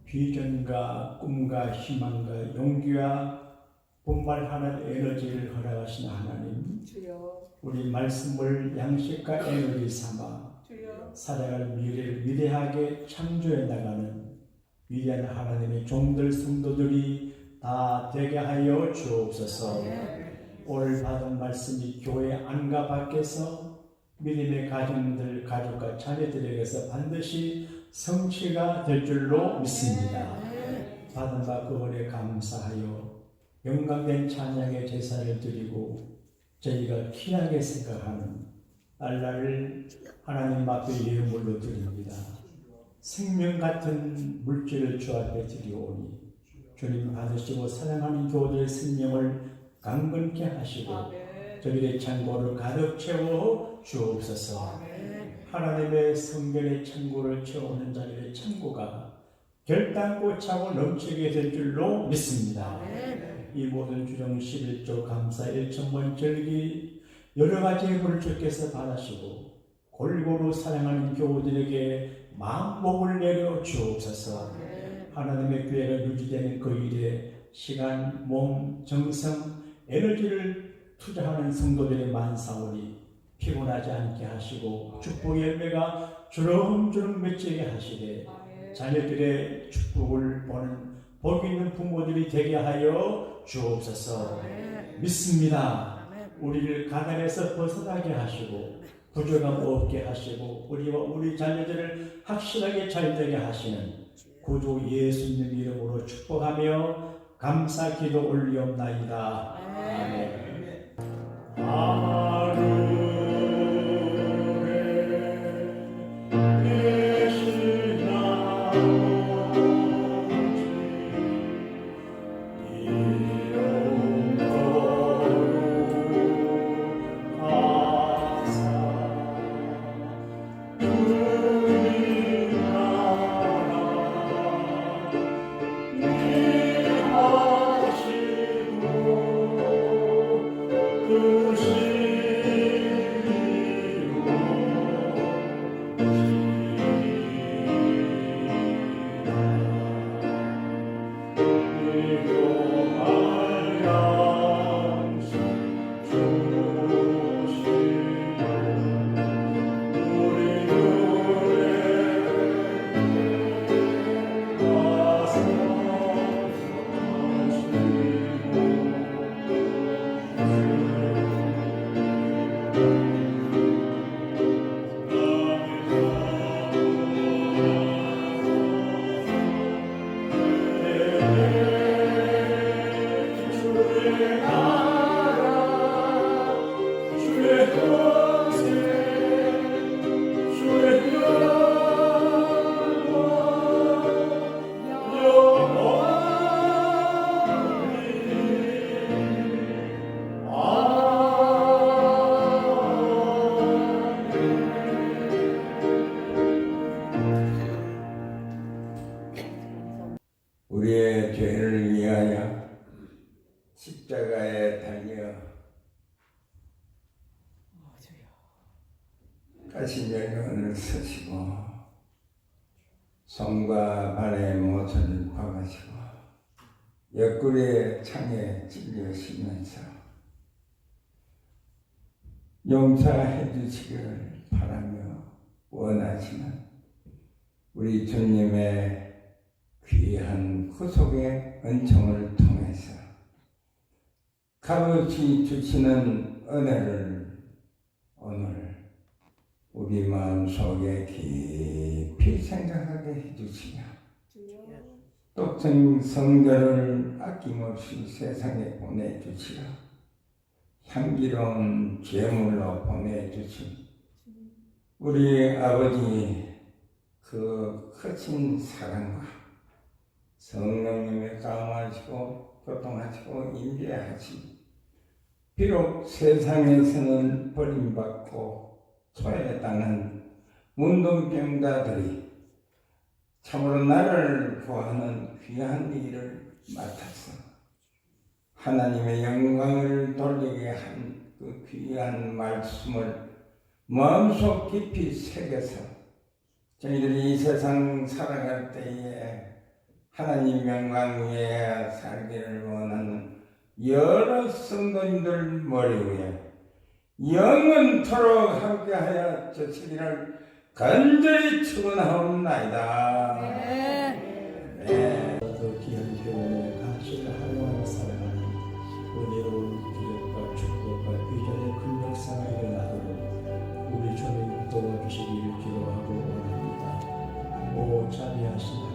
비전과 꿈과 희망과 용기와 분발하는 에너지를 허락하신 하나님, 우리 말씀을 양식과 에너지 삼아 살아갈 미래를 위대하게 창조해 나가는 위대한 하나님의 종들 성도들이 다 되게 하여 주옵소서. 오늘 받은 말씀이 교회 안과 밖에서 믿음의 가정들, 가족과 자녀들에게서 반드시 성취가 될 줄로 믿습니다. 받은 바 그 은혜 감사하여 영광된 찬양의 제사를 드리고 저희가 귀하게 생각하는 날라를 하나님 앞에 예물로 드립니다. 생명 같은 물질을 주 앞에 드리오니 주님 받으시고 사랑하는 교우들의 생명을 강건케 하시고 저들의 창고를 가득 채워 주옵소서. 하나님의 성전의 창고를 채우는 자들의 창고가 결단코 차고 넘치게 될 줄로 믿습니다. 이 모든 주정 11조 감사 1천번 절기 여러 가지 예물을 주께서 받으시고 골고루 사랑하는 교우들에게 마음복을 내려 주옵소서. 하나님의 교회가 유지되는 그 일에 시간, 몸, 정성, 에너지를 투자하는 성도들의 만사오니 피곤하지 않게 하시고 축복의 열매가 주렁주렁 맺히게 하시되 자녀들의 축복을 보는 복 있는 부모들이 되게 하여 주옵소서. 믿습니다. 우리를 가난에서 벗어나게 하시고 부족함 없게 하시고 우리와 우리 자녀들을 확실하게 잘되게 하시는 구주 예수님 이름으로 축복하며 감사 기도 올리옵나이다. 아멘. 우리의 죄를 위하여 십자가에 달려 가시면을 쓰시고 손과 발에 모서를 박으시고 옆구리에 창에 찔려시면서 용서해 주시기를 바라며 원하시는 우리 주님의 귀한 구속의 은총을 통해서 값없이 주시는 은혜를 오늘 우리 마음속에 깊이 생각하게 해주시며 또 성전을 아낌없이 세상에 보내주시라 향기로운 제물로 보내주신 우리 아버지 그 크신 사랑과 성령님의 강화하시고 교통하시고 인도하시고 비록 세상에서는 버림받고 소외당한 문둥병자들이 참으로 나를 구하는 귀한 일을 맡아서 하나님의 영광을 돌리게 한 그 귀한 말씀을 마음속 깊이 새겨서 저희들이 이 세상 살아갈 때에 하나님 영광 위에 살기를 원하는 여러 성도님들 머리 위에 영원토록 함께하여 주시기를 간절히 축원하옵나이다. 그 귀한 교회의 가치를 활용하며 살아가는 은혜로운 기적과 축복과 비전의 큰 역사가 일어나도록 우리 주님 도와주시기를 기도하고 원합니다. 오 자비하신